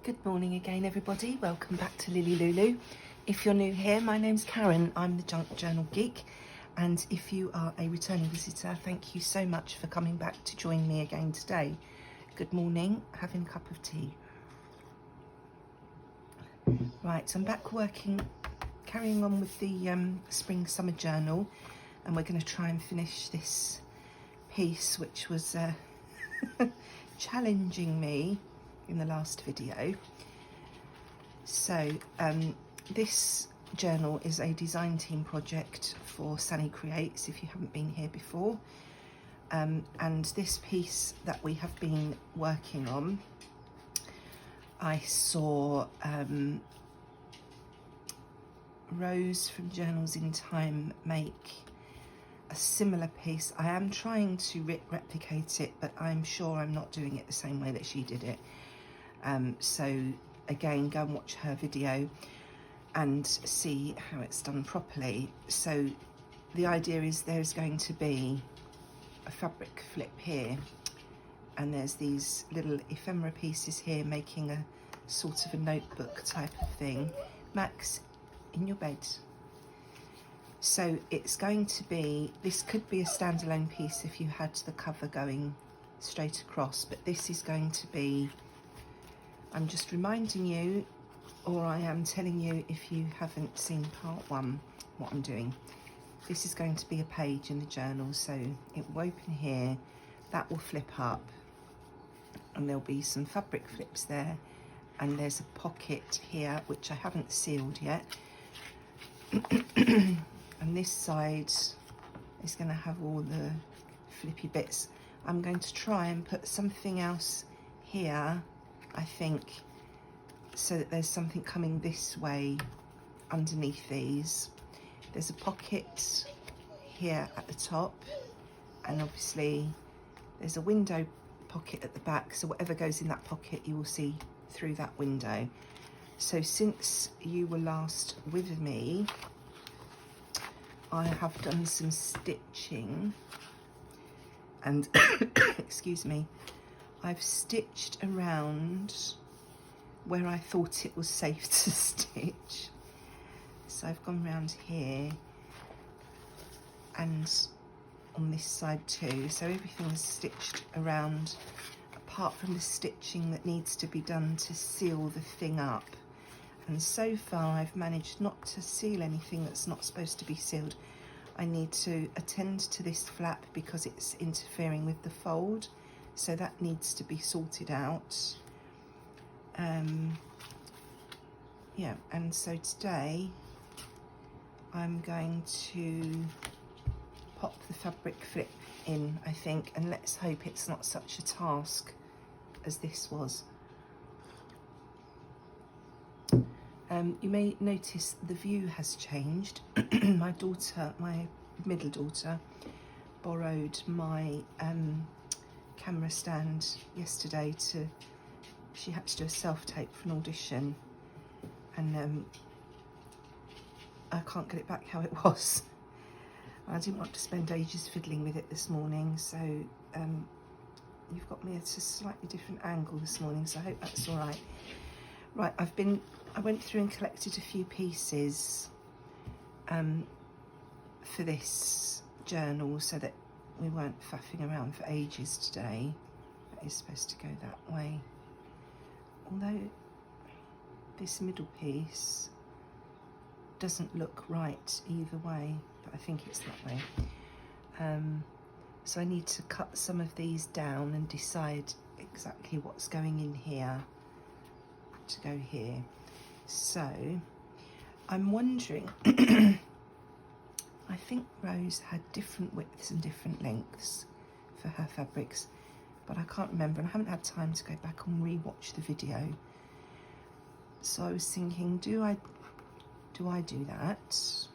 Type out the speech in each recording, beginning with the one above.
Good morning again, everybody. Welcome back to LilyLuLou. If you're new here, my name's Karen. I'm the Junk Journal Geek. And if you are a returning visitor, thank you so much for coming back to join me again today. Good morning, having a cup of tea. Right, so I'm back working, carrying on with the Spring Summer Journal. And we're going to try and finish this piece, which was challenging me in the last video. So this journal is a design team project for Sunny Creates, if you haven't been here before, and this piece that we have been working on, I saw Rose from Journals in Time make a similar piece. I am trying to replicate it, but I'm sure I'm not doing it the same way that she did it. So again, go and watch her video and see how it's done properly. So the idea is there's going to be a fabric flip here, and there's these little ephemera pieces here making a sort of a notebook type of thing. Max, in your bed. So it's going to be, this could be a standalone piece if you had the cover going straight across, but this is going to be, I'm just reminding you, or I am telling you if you haven't seen part one, what I'm doing. This is going to be a page in the journal, so it will open here, that will flip up, and there'll be some fabric flips there, and there's a pocket here, which I haven't sealed yet. And this side is going to have all the flippy bits. I'm going to try and put something else here, I think, so that there's something coming this way underneath these. There's a pocket here at the top, and obviously there's a window pocket at the back, so whatever goes in that pocket you will see through that window. So since you were last with me, I have done some stitching, and excuse me, I've stitched around where I thought it was safe to stitch. So I've gone around here and on this side too. So everything is stitched around, apart from the stitching that needs to be done to seal the thing up. And so far I've managed not to seal anything that's not supposed to be sealed. I need to attend to this flap because it's interfering with the fold, so that needs to be sorted out. Yeah, and so today I'm going to pop the fabric flip in, I think, and let's hope it's not such a task as this was. You may notice the view has changed. My daughter, my middle daughter, borrowed my camera stand yesterday she had to do a self-tape for an audition, and I can't get it back how it was. I didn't want to spend ages fiddling with it this morning, so you've got me at a slightly different angle this morning, so I hope that's all right. Right, I went through and collected a few pieces for this journal so that we weren't faffing around for ages today. That is supposed to go that way. Although this middle piece doesn't look right either way, but I think it's that way. So I need to cut some of these down and decide exactly what's going in here to go here. So I'm wondering, I think Rose had different widths and different lengths for her fabrics, but I can't remember, and I haven't had time to go back and re-watch the video. So I was thinking, do I do that?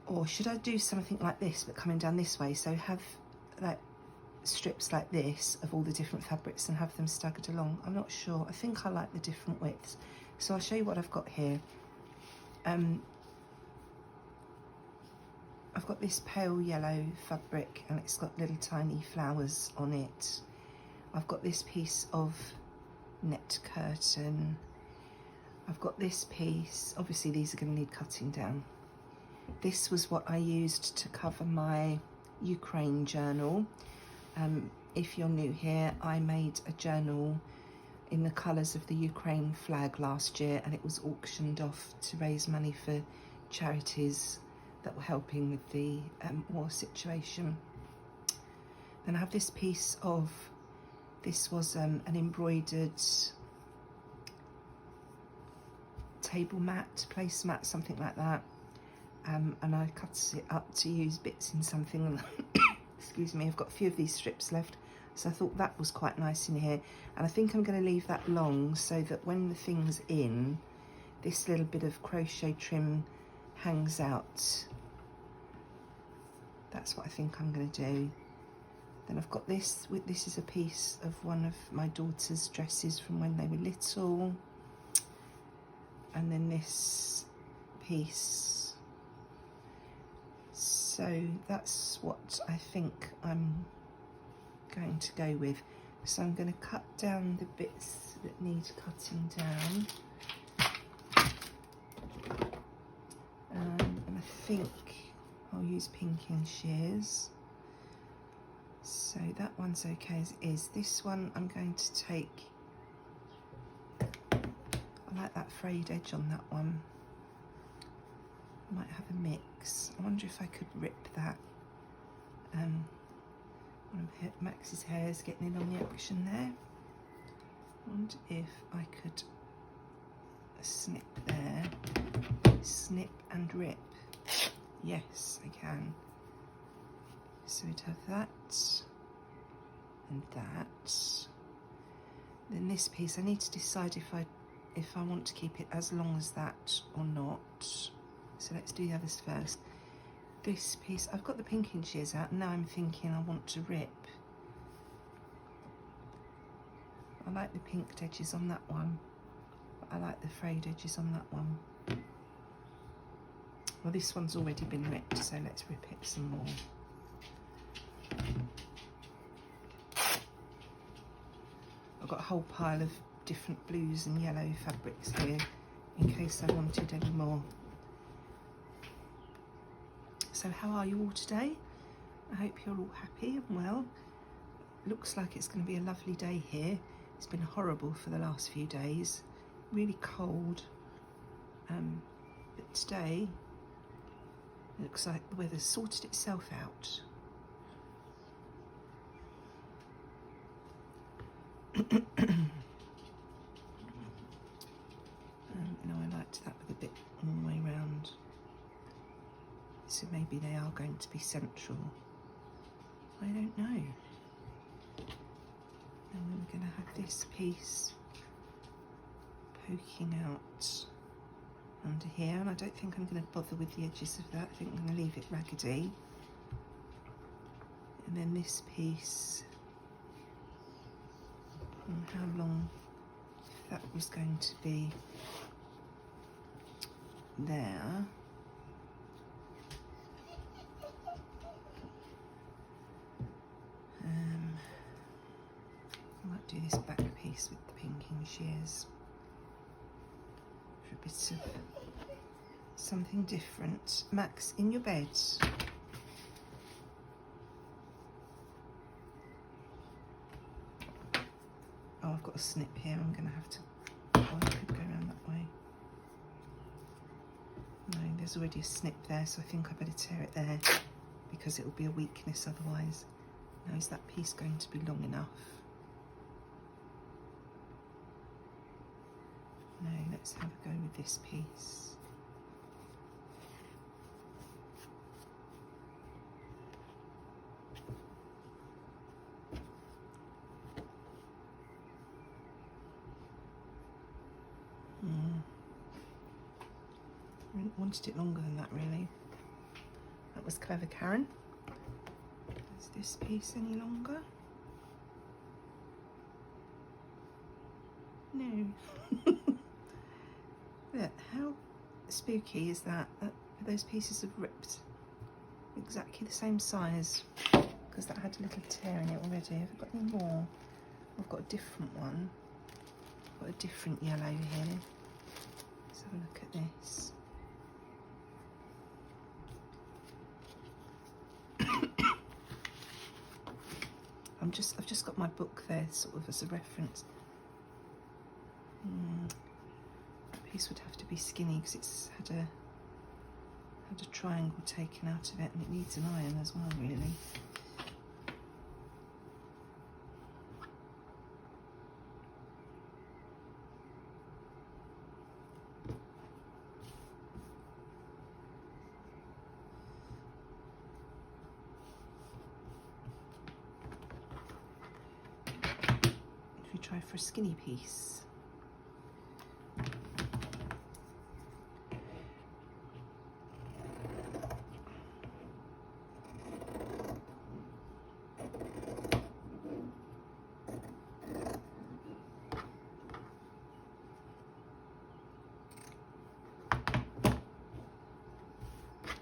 Or should I do something like this, but coming down this way? So have like strips like this of all the different fabrics and have them staggered along. I'm not sure. I think I like the different widths. So I'll show you what I've got here. I've got this pale yellow fabric and it's got little tiny flowers on it. I've got this piece of net curtain. I've got this piece. Obviously these are going to need cutting down. This was what I used to cover my Ukraine journal. If you're new here, I made a journal in the colours of the Ukraine flag last year, and it was auctioned off to raise money for charities that were helping with the war situation. Then I have this piece of, this was an embroidered table mat, placemat, something like that. And I cut it up to use bits in something. Excuse me, I've got a few of these strips left, so I thought that was quite nice in here. And I think I'm going to leave that long so that when the thing's in, this little bit of crochet trim hangs out. That's what I think I'm going to do. Then I've got this, this is a piece of one of my daughter's dresses from when they were little. And then this piece. So that's what I think I'm going to go with. So I'm going to cut down the bits that need cutting down. And I think I'll use pinking shears. So that one's okay as is. This one I'm going to take, I like that frayed edge on that one. Might have a mix. I wonder if I could rip that. One of Max's hairs getting in on the action there. I wonder if I could snip there. Snip and rip. Yes, I can. So we'd have that and that. Then this piece, I need to decide if I want to keep it as long as that or not. So let's do the others first. This piece, I've got the pinking shears out, and now I'm thinking I want to rip. I like the pinked edges on that one, but I like the frayed edges on that one. Well, this one's already been ripped, so let's rip it some more. I've got a whole pile of different blues and yellow fabrics here, in case I wanted any more. So how are you all today? I hope you're all happy and well. Looks like it's going to be a lovely day here. It's been horrible for the last few days, really cold. But today, it looks like the weather's sorted itself out. No, I liked that with a bit all the way round. So maybe they are going to be central. I don't know. And we're going to have this piece poking out under here, and I don't think I'm going to bother with the edges of that. I think I'm going to leave it raggedy. And then this piece, and how long, if that was going to be there. I might do this back piece with the pinking shears for a bit of something different. Max, in your bed. Oh, I've got a snip here. I'm going to have to. Oh, I could go around that way. No, there's already a snip there, so I think I better tear it there because it will be a weakness otherwise. Now, is that piece going to be long enough? No, let's have a go with this piece. I wanted it longer than that, really. That was clever, Karen. Is this piece any longer? No. Look, how spooky is that? Those pieces have ripped exactly the same size, because that had a little tear in it already. Have I got any more? I've got a different one. I've got a different yellow here. Let's have a look at this. I've just got my book there sort of as a reference. That piece would have to be skinny because it's had a triangle taken out of it, and it needs an iron as well, really. If we try for a skinny piece.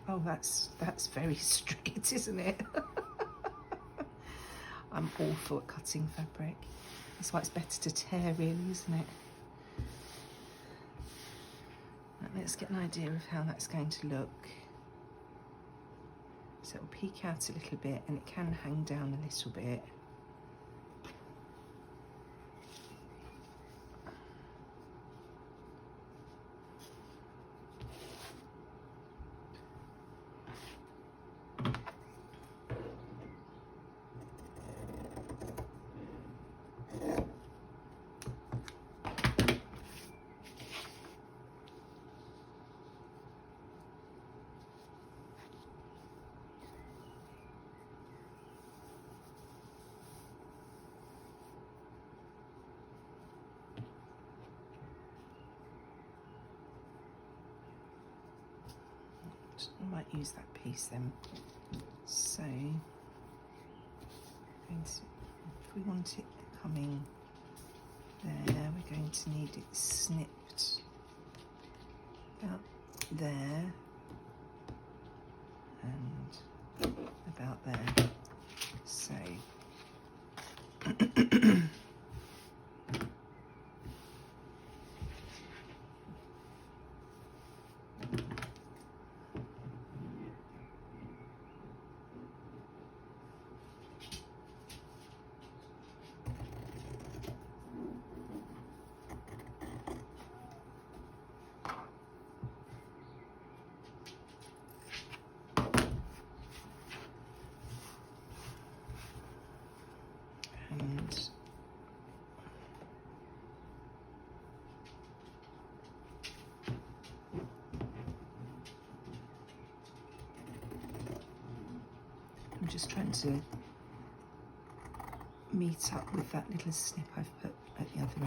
Oh, that's very straight, isn't it? I'm awful at cutting fabric. That's why it's better to tear, really, isn't it? Right, let's get an idea of how that's going to look. So it'll peek out a little bit, and it can hang down a little bit. I might use that piece then. So, if we want it coming there, we're going to need it snipped about there and about there. So, I'm just trying to meet up with that little snip I've put at the other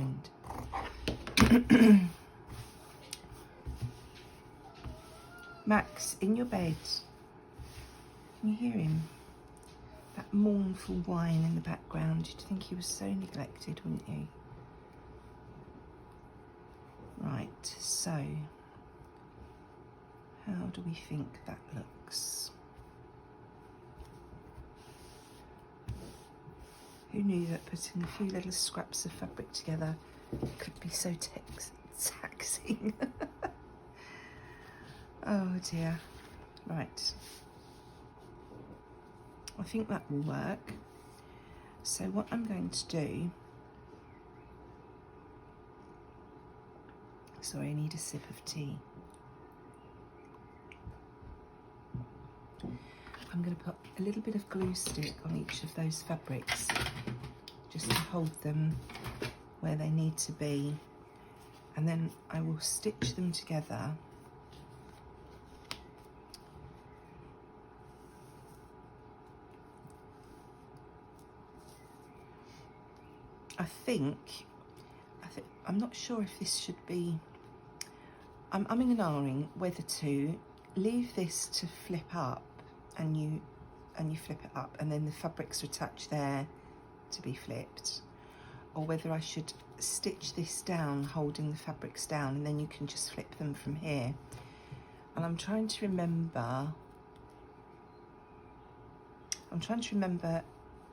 end. Max, in your bed, can you hear him? That mournful whine in the background. You'd think he was so neglected, wouldn't you? Right, so how do we think that looks? Who knew that putting a few little scraps of fabric together could be so taxing? Oh dear. Right. I think that will work. So what I'm going to do... Sorry, I need a sip of tea. I'm going to put a little bit of glue stick on each of those fabrics just to hold them where they need to be, and then I will stitch them together. I'm not sure if this should be... I'm umming and ahhing whether to leave this to flip up and you flip it up and then the fabrics are attached there to be flipped, or whether I should stitch this down holding the fabrics down and then you can just flip them from here. And I'm trying to remember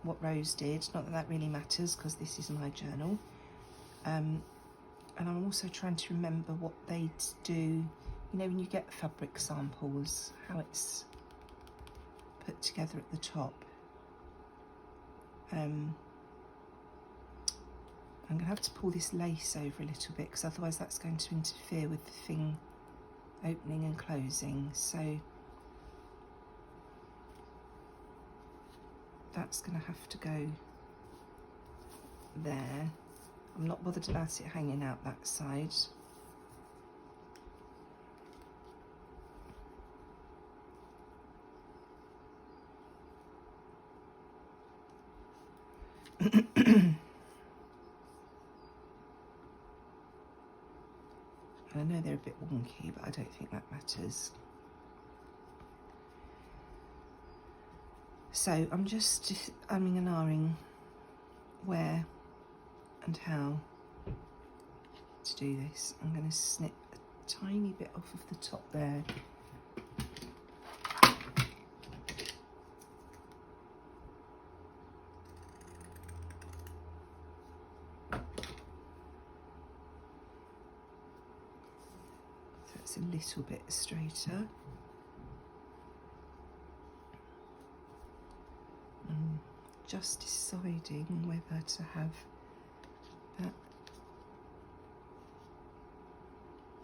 what Rose did. Not that that really matters because this is my journal. And I'm also trying to remember what they do, you know, when you get fabric samples, how it's put together at the top. I'm going to have to pull this lace over a little bit because otherwise that's going to interfere with the thing opening and closing. So that's going to have to go there. I'm not bothered about it hanging out that side. I know they're a bit wonky, but I don't think that matters. So I'm just umming and ahhing where and how to do this. I'm going to snip a tiny bit off of the top there. A little bit straighter. I'm just deciding whether to have that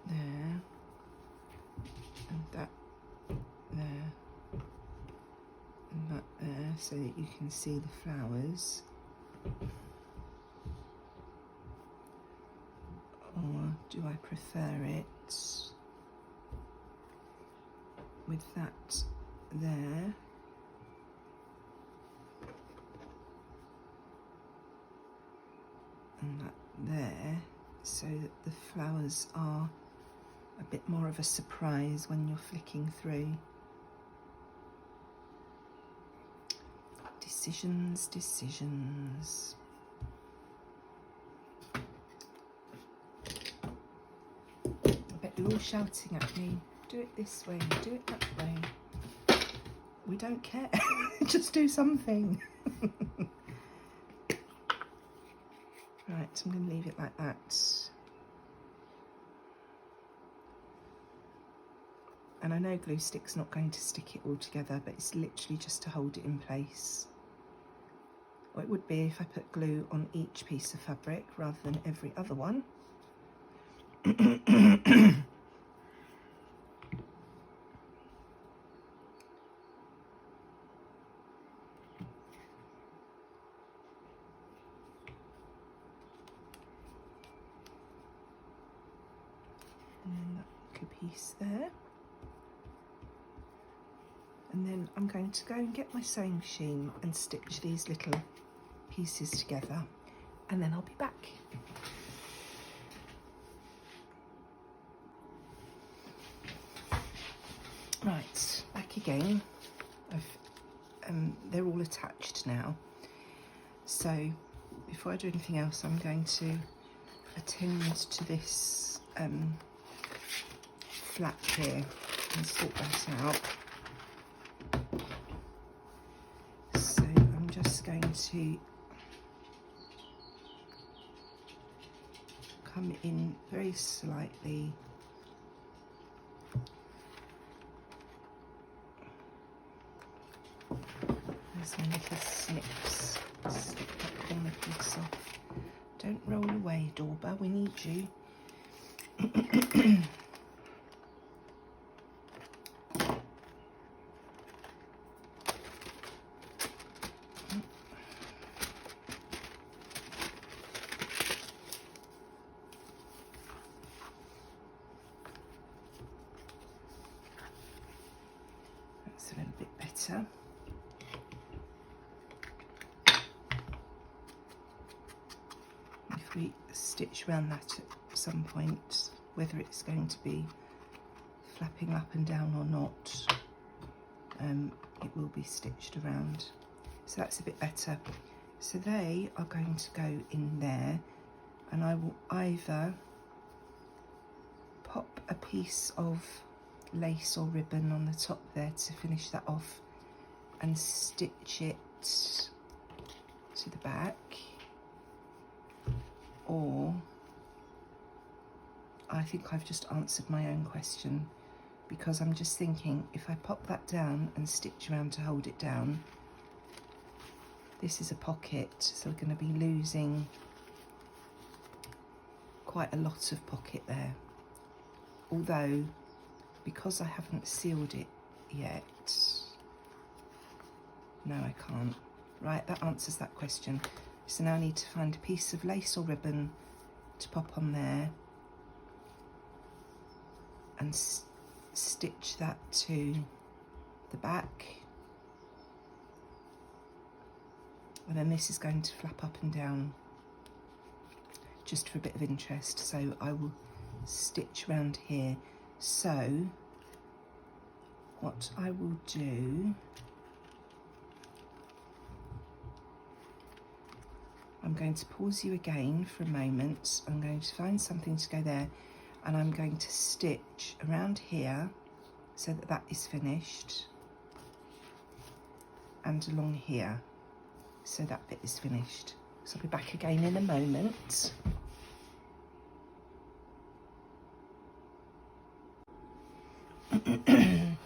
there and that there and that there so that you can see the flowers, or do I prefer it with that there and that there, so that the flowers are a bit more of a surprise when you're flicking through. Decisions, decisions. I bet you're all shouting at me. Do it this way, do it that way. We don't care. Just do something. Right, I'm going to leave it like that. And I know glue stick's not going to stick it all together, but it's literally just to hold it in place. Or it would be if I put glue on each piece of fabric rather than every other one. And then that piece there. And then I'm going to go and get my sewing machine and stitch these little pieces together, and then I'll be back. Right, back again. They're all attached now. So before I do anything else, I'm going to attend to this flap here and sort that out. So I'm just going to come in very slightly. There's my little snips. Stick that corner piece off. Don't roll away, Dorba, we need you. That's a little bit better. If we stitch around that at some point, whether it's going to be flapping up and down or not, it will be stitched around. So that's a bit better. So they are going to go in there, and I will either pop a piece of lace or ribbon on the top there to finish that off and stitch it to the back, or I think I've just answered my own question, because I'm just thinking if I pop that down and stitch around to hold it down, this is a pocket, so we're going to be losing quite a lot of pocket there. Although, because I haven't sealed it yet, no, I can't. Right, that answers that question. So now I need to find a piece of lace or ribbon to pop on there and stitch that to the back. And then this is going to flap up and down just for a bit of interest. So I will stitch around here. So what I will do, I'm going to pause you again for a moment. I'm going to find something to go there, and I'm going to stitch around here so that that is finished, and along here so that bit is finished. So I'll be back again in a moment.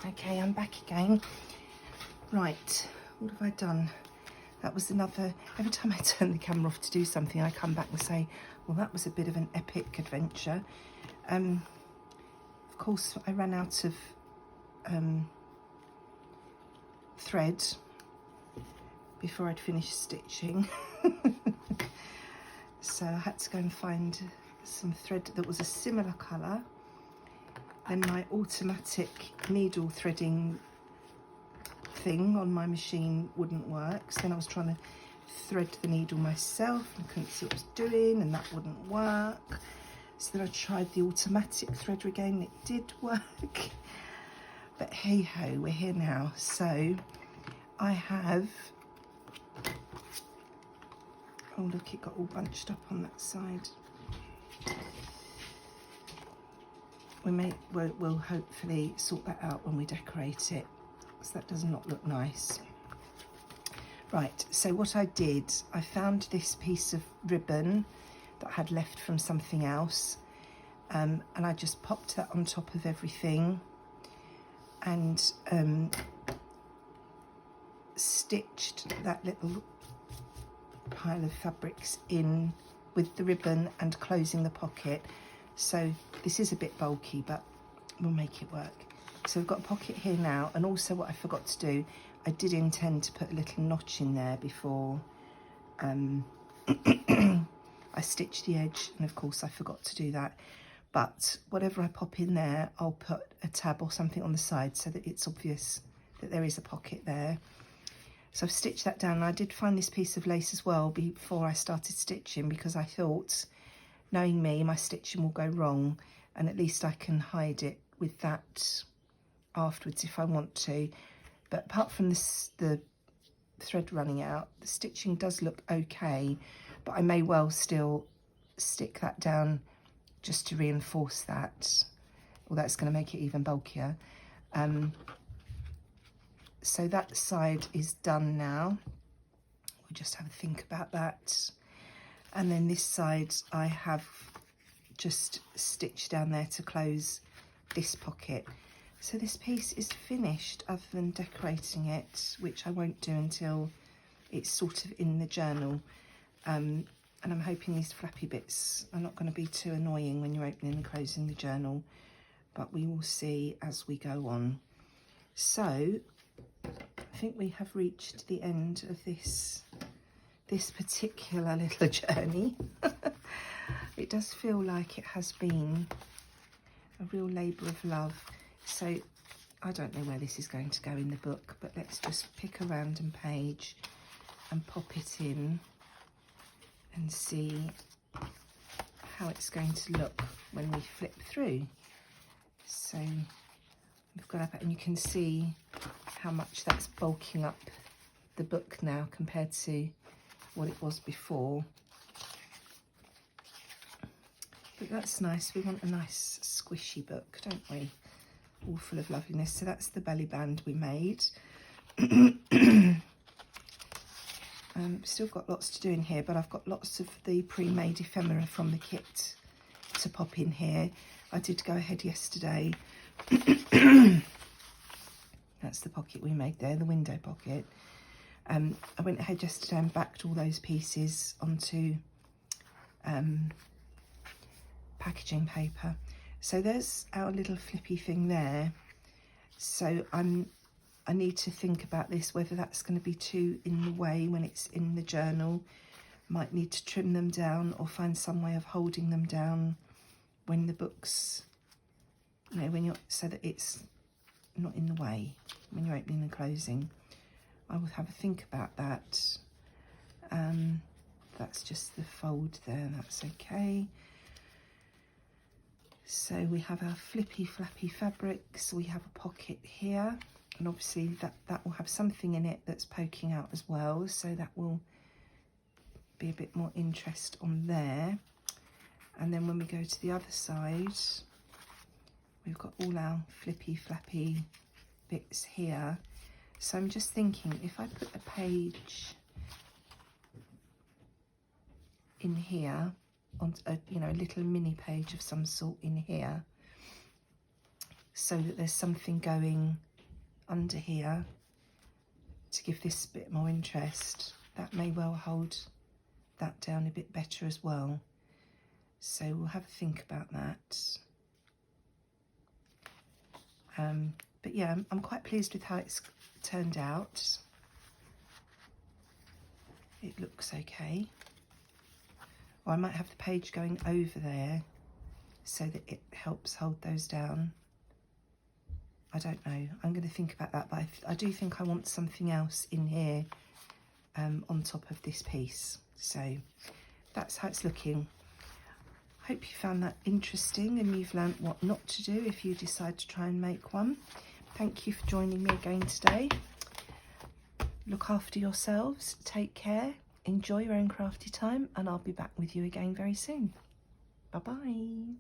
Okay, I'm back again. Right, what have I done? That was another, every time I turn the camera off to do something, I come back and say, well, that was a bit of an epic adventure. Of course, I ran out of thread before I'd finished stitching. So I had to go and find some thread that was a similar colour. Then my automatic needle threading thing on my machine wouldn't work, so then I was trying to thread the needle myself and couldn't see what I was doing, and that wouldn't work. So then I tried the automatic threader again, it did work. But hey ho, we're here now. So I have, oh look, it got all bunched up on that side. We'll hopefully sort that out when we decorate it, because that does not look nice. Right, so what I did, I found this piece of ribbon that I had left from something else, and I just popped that on top of everything and stitched that little pile of fabrics in with the ribbon and closing the pocket. So this is a bit bulky, but we'll make it work. So we've got a pocket here now, and also what I forgot to do, I did intend to put a little notch in there before I stitched the edge, and of course I forgot to do that. But whatever I pop in there, I'll put a tab or something on the side so that it's obvious that there is a pocket there. So I've stitched that down, and I did find this piece of lace as well before I started stitching, because I thought, knowing me, my stitching will go wrong, and at least I can hide it with that afterwards if I want to. But apart from this, the thread running out, the stitching does look okay, but I may well still stick that down just to reinforce that. Well, that's going to make it even bulkier. So that side is done now. We'll just have a think about that. And then this side I have just stitched down there to close this pocket. So this piece is finished, other than decorating it, which I won't do until it's sort of in the journal. And I'm hoping these flappy bits are not going to be too annoying when you're opening and closing the journal, but we will see as we go on. So I think we have reached the end of this particular little journey. It does feel like it has been a real labour of love. So I don't know where this is going to go in the book, but let's just pick a random page and pop it in and see how it's going to look when we flip through. So we've got up, and you can see how much that's bulking up the book now compared to what it was before. But that's nice. We want a nice squishy book, don't we? All full of loveliness. So that's the belly band we made. And Still got lots to do in here, but I've got lots of the pre-made ephemera from the kit to pop in here. I did go ahead yesterday. That's the pocket we made there, the window pocket. I went ahead yesterday and backed all those pieces onto packaging paper. So there's our little flippy thing there. So I need to think about this, whether that's going to be too in the way when it's in the journal. Might need to trim them down or find some way of holding them down when the book's, you know, when you're, so that it's not in the way when you're opening and closing. I will have a think about that. That's just the fold there, that's okay. So we have our flippy flappy fabrics, we have a pocket here, and obviously that will have something in it that's poking out as well, so that will be a bit more interest on there. And then when we go to the other side, we've got all our flippy flappy bits here. So I'm just thinking, if I put a page in here, on a, you know, a little mini page of some sort in here, so that there's something going under here to give this a bit more interest, that may well hold that down a bit better as well. So we'll have a think about that. But yeah, I'm quite pleased with how it's turned out. It looks okay. Or I might have the page going over there so that it helps hold those down. I don't know. I'm going to think about that, but I do think I want something else in here on top of this piece. So that's how it's looking. Hope you found that interesting and you've learnt what not to do if you decide to try and make one. Thank you for joining me again today. Look after yourselves, take care, enjoy your own crafty time, and I'll be back with you again very soon. Bye-bye.